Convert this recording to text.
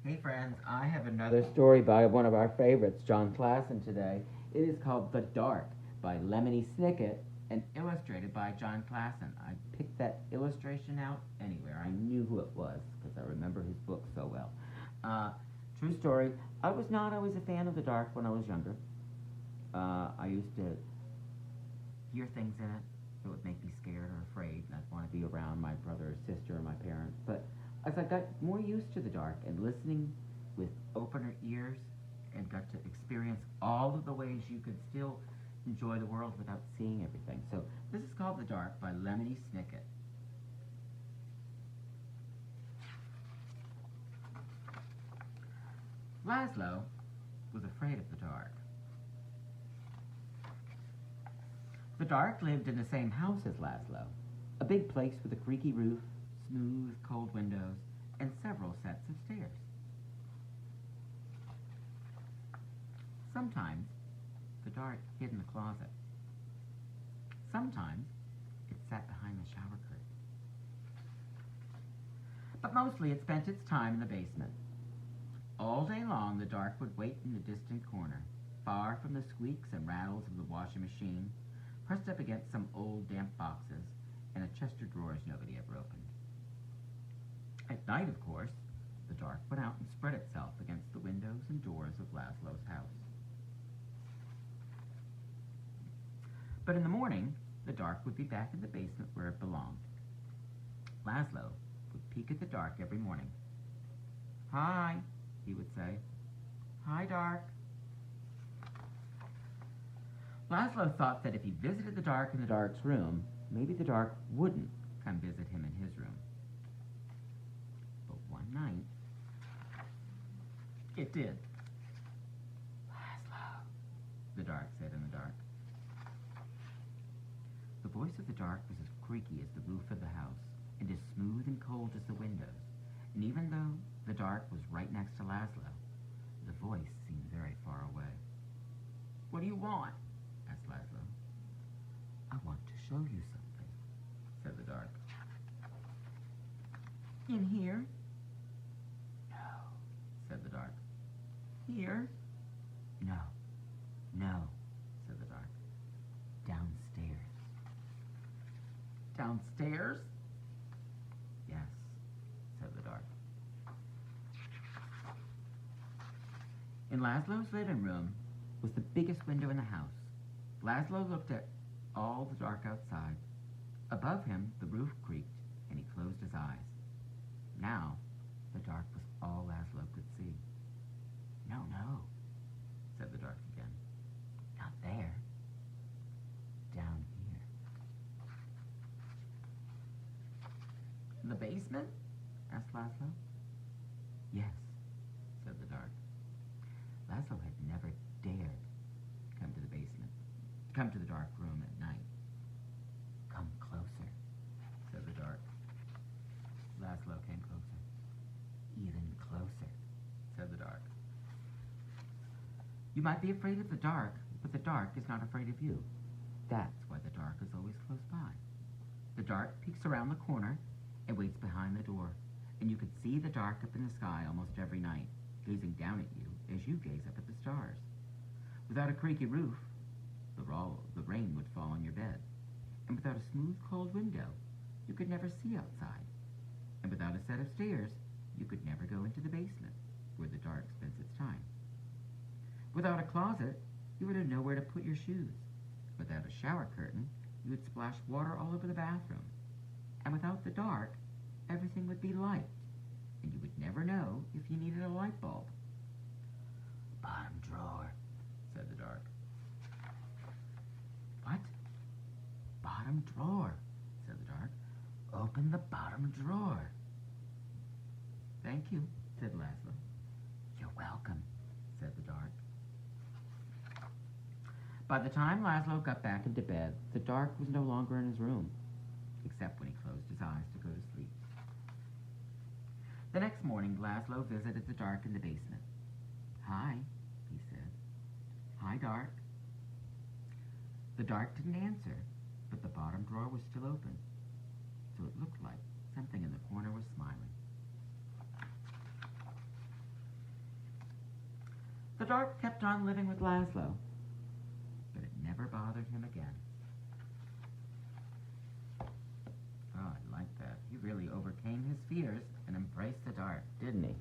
Hey friends, I have another story by one of our favorites, John Klassen, today. It is called The Dark by Lemony Snicket and illustrated by John Klassen. I picked that illustration out anywhere. I knew who it was because I remember his book so well. Uh, True story, I was not always a fan of The Dark when I was younger. I used to hear things in it that would make me scared or afraid, and I'd want to be around my brother or sister or my parents. But as I got more used to the dark and listening with opener ears and got to experience all of the ways you could still enjoy the world without seeing everything. So this is called The Dark by Lemony Snicket. Laszlo was afraid of the dark. The Dark lived in the same house as Laszlo, a big place with a creaky roof, smooth, cold windows, and several sets of stairs. Sometimes the Dark hid in the closet. Sometimes it sat behind the shower curtain. But mostly it spent its time in the basement. All day long the Dark would wait in the distant corner, far from the squeaks and rattles of the washing machine, pressed up against some old damp boxes and a chest of drawers nobody ever opened. At night, of course, the Dark went out and spread itself against the windows and doors of Laszlo's house. But in the morning, the Dark would be back in the basement where it belonged. Laszlo would peek at the Dark every morning. "Hi," he would say. "Hi, Dark." Laszlo thought that if he visited the Dark in the Dark's room, maybe the Dark wouldn't come visit him in his room. But one night, it did. "Laszlo," the Dark said in the dark. The voice of the Dark was as creaky as the roof of the house, and as smooth and cold as the windows. And even though the Dark was right next to Laszlo, the voice seemed very far away. "What do you want?" asked Laszlo. "I want to show you something," said the Dark. "In here?" "No," said the Dark. "Here?" "No, no," said the Dark. "Downstairs." "Downstairs?" "Yes," said the Dark. In Laszlo's living room was the biggest window in the house. Laszlo looked at all the dark outside. Above him, the roof creaked, and he closed his eyes. Now, the Dark was all Laszlo could see. "No, no," said the Dark again. "Not there. Down here." "In the basement?" asked Laszlo. "Yes," said the Dark. Laszlo had never dared come to the basement, come to the dark room at night. "Come closer," said the Dark. Laszlo came closer. "Even closer," said the Dark. "You might be afraid of the dark, but the Dark is not afraid of you. That's why the Dark is always close by. The Dark peeks around the corner and waits behind the door, and you can see the Dark up in the sky almost every night, gazing down at you as you gaze up at the stars. Without a creaky roof, the rain would fall on your bed. And without a smooth, cold window, you could never see outside. And without a set of stairs, you could never go into the basement, where the Dark spends its time. Without a closet, you would know where to put your shoes. Without a shower curtain, you would splash water all over the bathroom. And without the Dark, everything would be light, and you would never know if you needed a light bulb." "Bottom drawer," said the Dark. "What?" "Bottom drawer," said the Dark. "Open the bottom drawer." "Thank you," said Laszlo. "You're welcome," said the Dark. By the time Laszlo got back into bed, the Dark was no longer in his room, except when he closed his eyes to go to sleep. The next morning, Laszlo visited the Dark in the basement. "Hi," he said. "Hi, Dark." The Dark didn't answer, but the bottom drawer was still open, so it looked like something in the corner was smiling. The dark kept on living with Laszlo, but it never bothered him again. Oh, I like that. He really overcame his fears and embraced the dark, didn't he?